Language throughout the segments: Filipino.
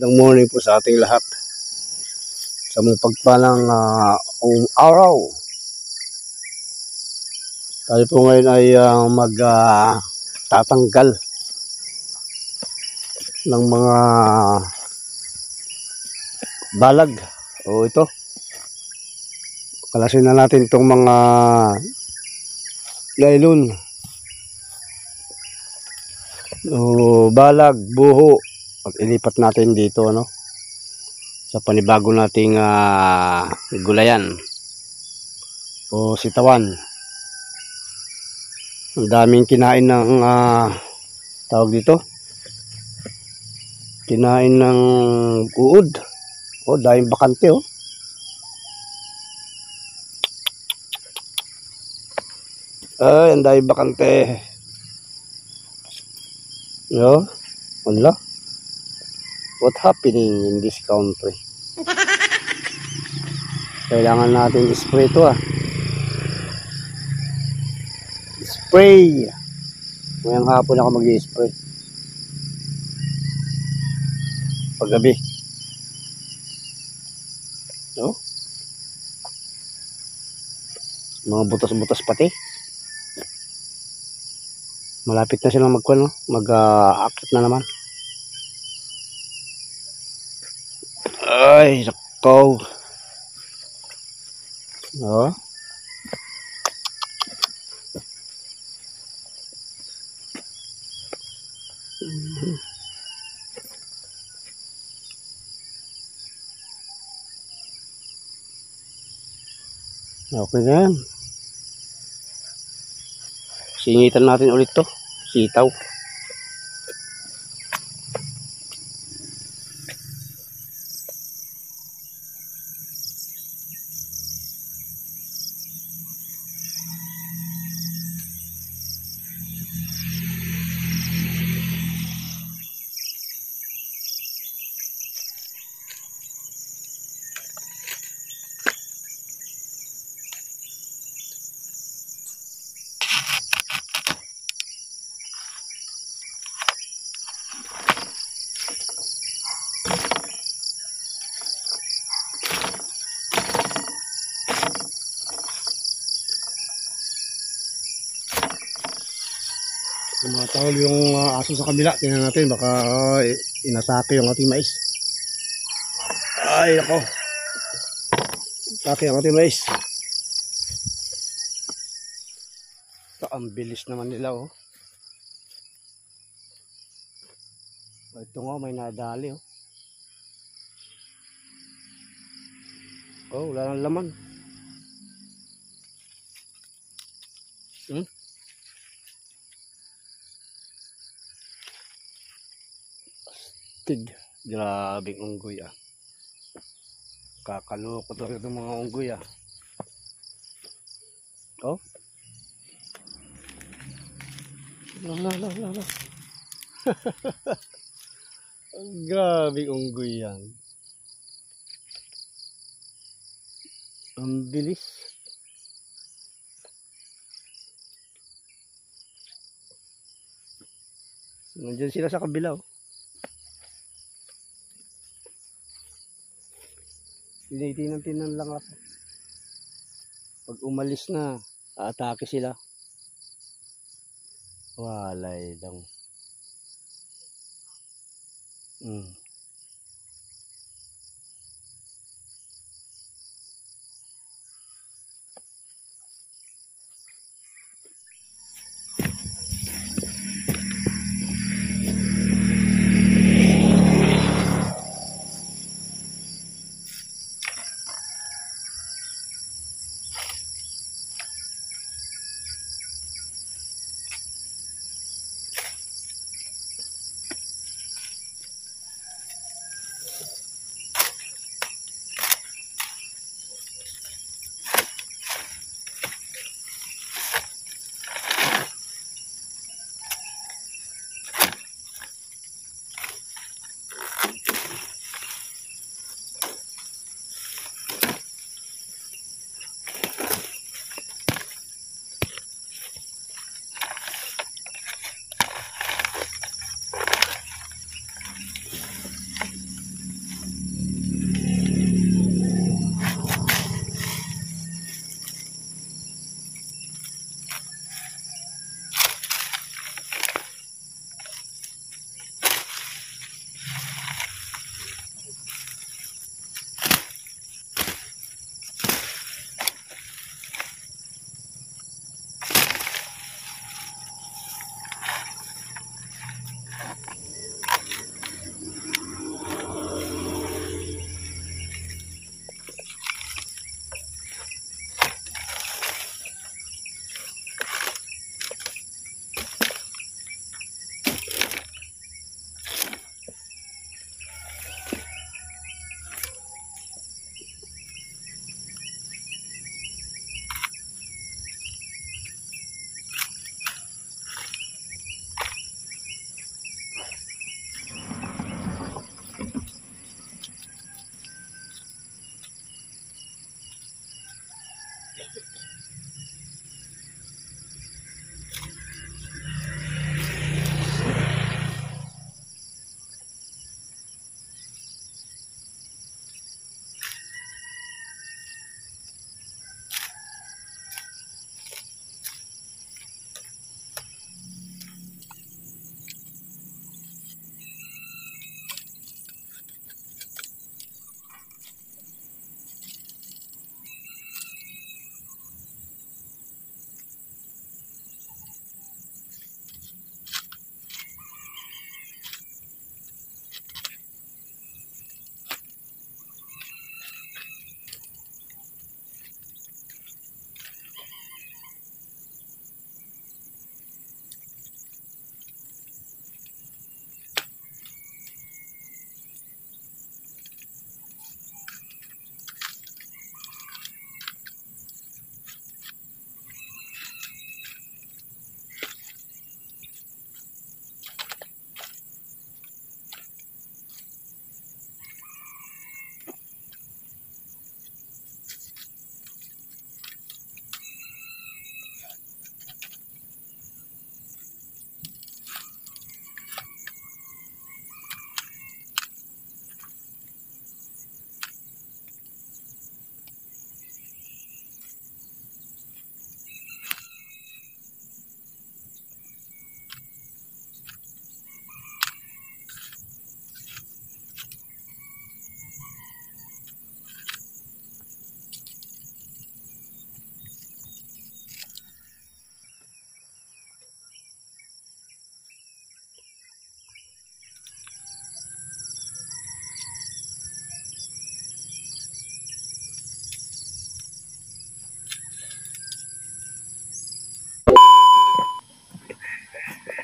Magandang morning po sa ating lahat. Sa mga pagpalang araw. Tayo po ngayon ay magtatanggal ng mga balag. O ito. Kalasin na natin itong mga nylon. O balag, buho. At ilipat natin dito sa panibago nating gulayan o sitawan. Ang daming kinain ng tawag dito, kinain ng uod. Daming bakante ay ang daming bakante wala. What happening in this country? Kailangan natin i-spray ito Spray. Ngayong hapon ako mag-i-spray. Paggabi. Mga butas-butas pati. Malapit na silang mag-aakit na naman. Ay, nakaw. Okay na yan. Singitan natin ulit to. Sitaw. Tumatawag yung aso sa kabila. Tingnan natin, baka inatake yung ating mais. Ay, nako. Atake yung ating mais. Ang bilis naman nila Ito may nadali wala nang laman. Grabing unggoy kakaloko talaga itong mga unggoy la. Grabing unggoy yan. Ang bilis. Nandiyan sila sa kabila Tinitingnan lang ako. Pag umalis na, aatake sila. Walay lang.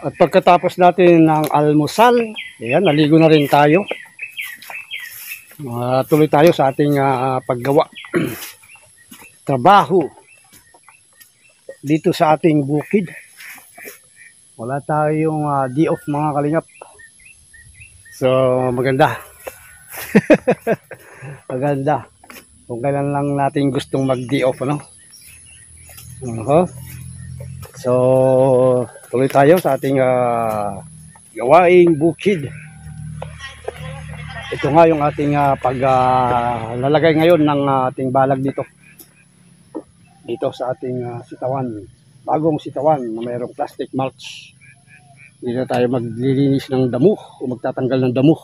At pagkatapos natin ng almusal, ayan, naligo na rin tayo. Tuloy tayo sa ating paggawa. Trabaho dito sa ating bukid. Wala tayong day off mga kalingap. So maganda. Maganda. Kung kailan lang natin gustong mag day off, ano? So tuloy tayo sa ating gawaing bukid. Ito nga yung ating paglalagay ngayon ng ating balag dito sa ating sitawan, bagong sitawan na mayroong plastic mulch. Hindi na tayo maglilinis ng damo o magtatanggal ng damo.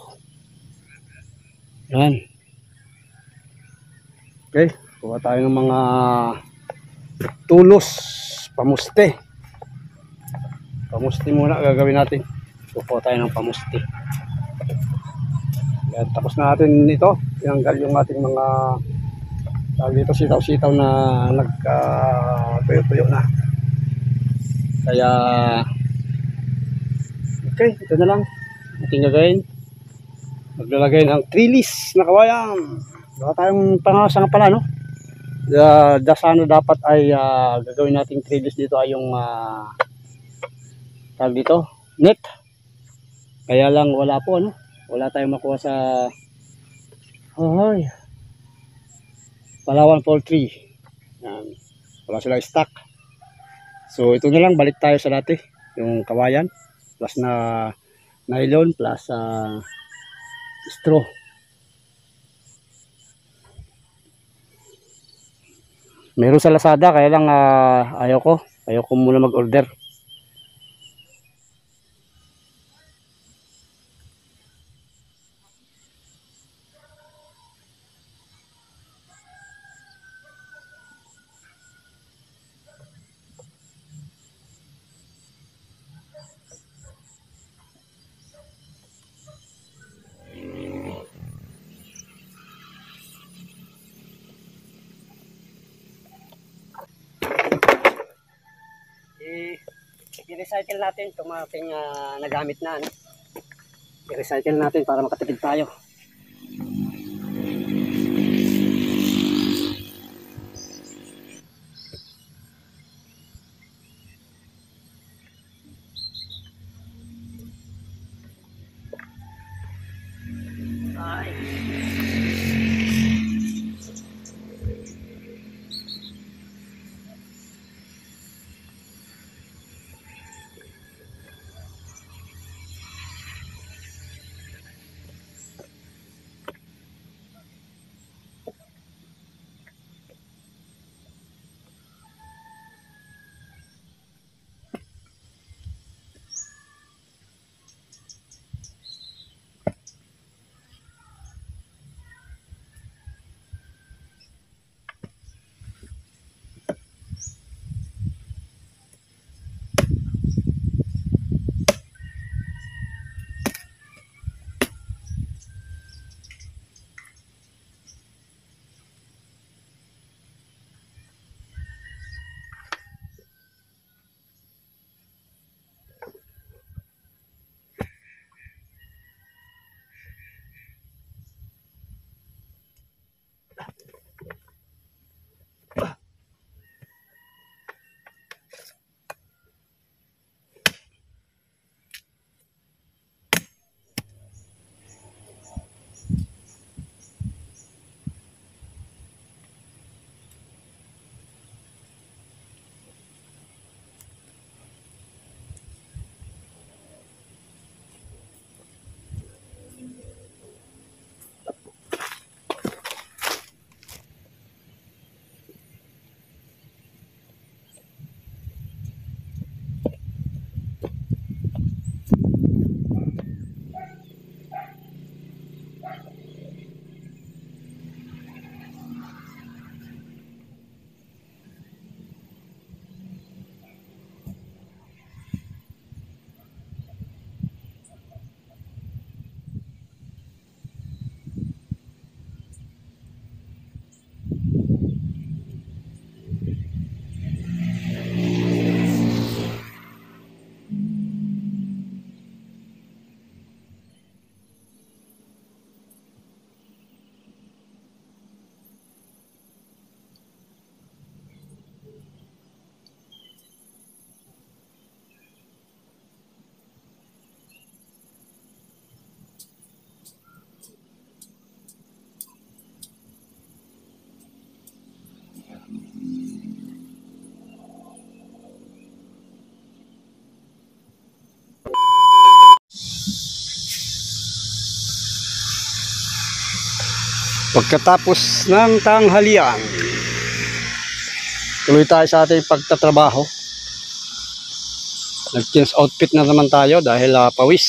Yan. Okay, kuha tayo ng mga tulos, pamuste muna gagawin natin. Kuha tayo ng pamuste. Yan, tapos na natin ito, tinanggal yung ating mga dito sitaw-sitaw na nagtuyo-tuyo na. Kaya okay, ito na lang ating gagawin. Maglalagay ng trellis na kawayan. Wala tayong pangasang pala, no? Sana dapat ay gagawin nating trellis dito ay yung tag dito, net. Kaya lang wala po, no? Wala tayong makuha sa Palawan Poultry. Yan. Wala sila stock. So ito na lang, balik tayo sa dati. Yung kawayan plus na nylon plus straw. Meron sa Lazada kaya lang ayaw ko muna mag-order. I-recycle natin itong ating nagamit na, ano? I-recycle natin para makatipid tayo. Pagkatapos ng tanghalian, tuloy tayo sa ating pagtatrabaho. Nag-change outfit na naman tayo dahil pawis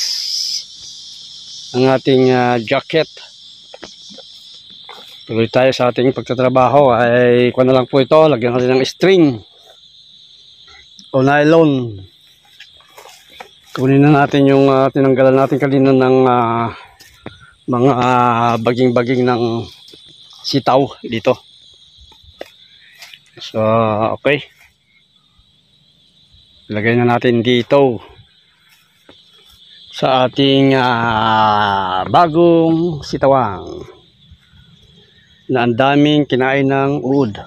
ang ating jacket. Tuloy tayo sa ating pagtatrabaho. Ay kung na lang po ito, lagyan natin ng string o nylon. Kunin na natin yung tinanggalan natin kanina ng mga baging-baging ng sitaw dito. So, okay. Lagay na natin dito sa ating bagong sitawang na ang daming kinain ng uod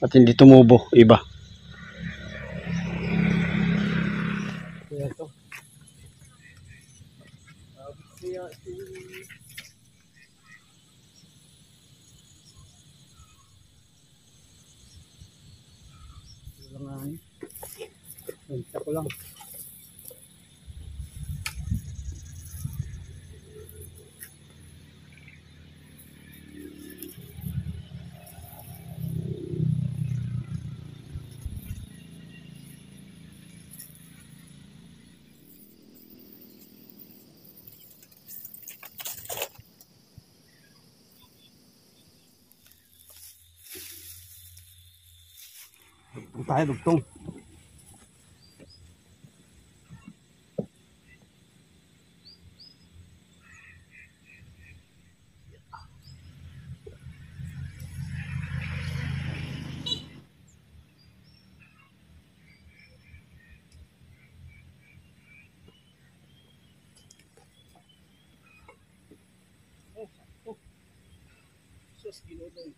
at hindi tumubo iba. Ako lang. Tayo dugtong. Sus ginodong.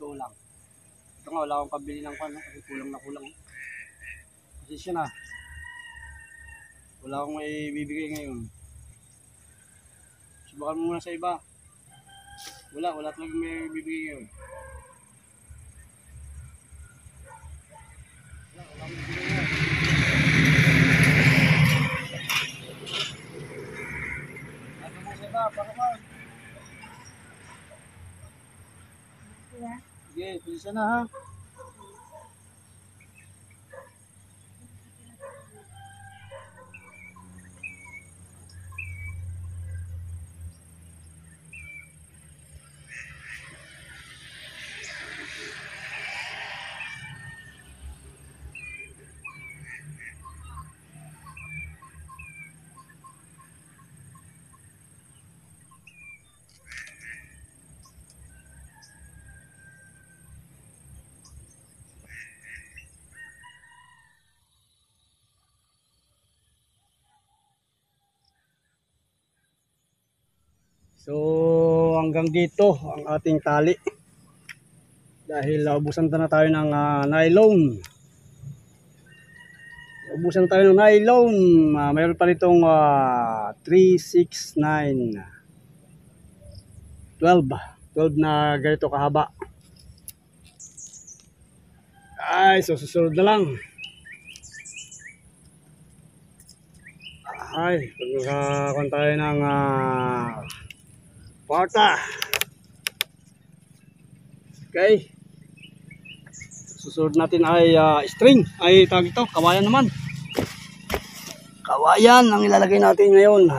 Ito lang. Ito nga, wala akong pabili ng pan, kasi kulang na kulang. Kasi siya na. Wala akong may bibigay ngayon. Subukan mo muna sa iba. Wala talagang may bibigay ngayon. Wala akong bibigay ngayon. Ano mo sa iba, pakaman. Sige, pisa na ha. So hanggang dito ang ating tali dahil ubusan na tayo ng nylon. Ubusan tayo ng nylon. Mayroon pa nitong 3, 6, 9, 12 na ganito kahaba. Ay, so susunod na lang. Ay, pagkakakuan tayo ng kwarta. Okay. Susunod natin ay string. Ay tawag ito, kawayan naman. Kawayan ang ilalagay natin ngayon.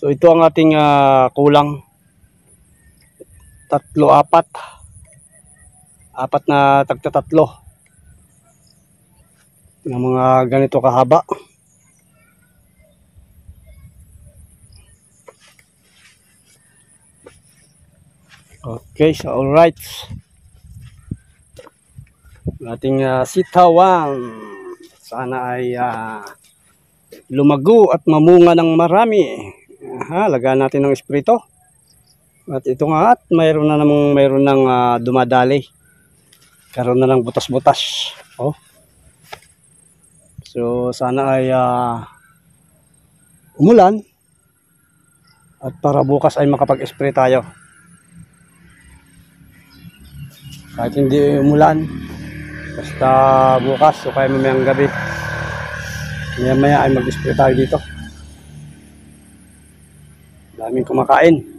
So ito ang ating kulang. 3, 4. 4 na tagta-3. Ng mga ganito kahaba. Okay, so alright. Ating sitawang sana ay lumago at mamunga ng marami. Lagyan natin ng esprito. At ito nga, at mayroon nang dumadali. Karoon na ng butas-butas. Oh. So sana ay umulan at para bukas ay makapag-spray tayo. Kahit hindi umulan, basta bukas o kaya mamayang gabi, maya ay mag-spray tayo dito. Daming kumakain.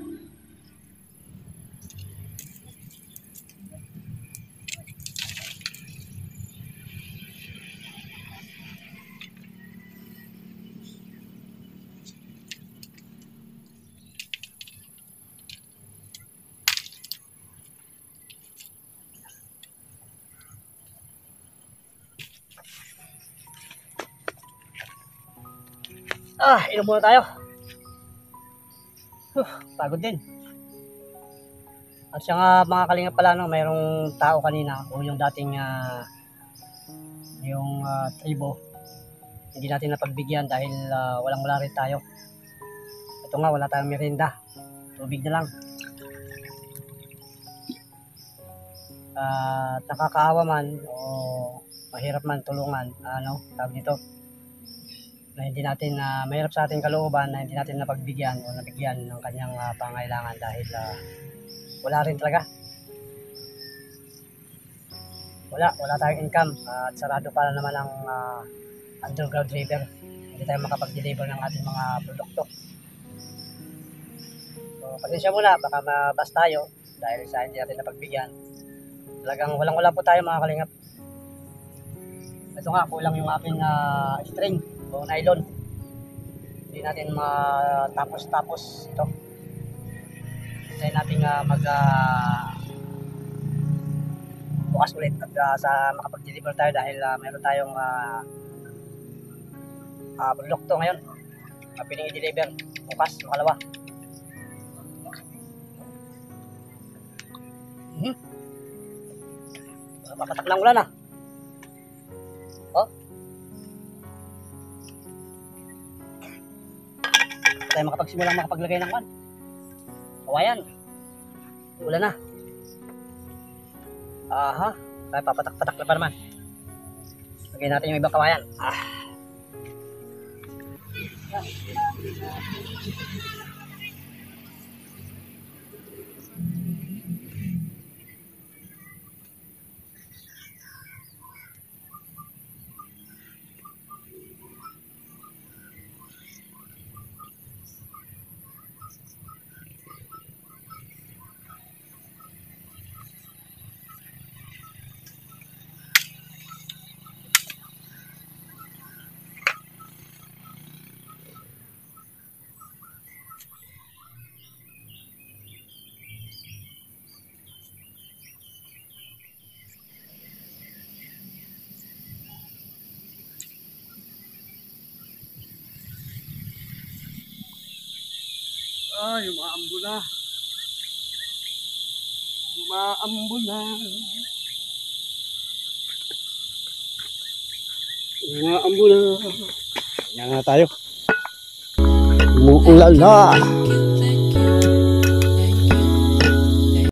Inom muna tayo. Pagod din. At siya nga mga kalingap pala, no, mayroong tao kanina o yung dating tribo, hindi natin napagbigyan dahil wala rin tayo. Ito nga, wala tayong merienda, tubig na lang. Nakakaawa man o mahirap man tulungan, tawag dito, na hindi natin mahirap sa ating kalooban na hindi natin napagbigyan o nabigyan ng kanyang pangailangan dahil wala rin talaga. Wala tayong income at sarado pa naman ang underground river. Hindi tayo makapag-deliver ng ating mga produkto. So, pasensya muna, baka mabas tayo dahil sa hindi natin napagbigyan. Talagang walang-wala po tayo mga kalingap. Ito nga, kulang yung aking string o nylon. Hindi natin matapos-tapos ito. Hindi natin bukas ulit at sa makapag-deliver tayo dahil meron tayong produkto ngayon piling i-deliver bukas, makalawa. Papatak ng ulan tayo makapagsimulang makapaglagay ng kawayan. Ulan na. Tayo papatak-patak na pa naman. Lagay natin yung ibang kawayan. Umaambo na. Umaambo na. Umaambo na. Kanya na tayo. Umuulan na.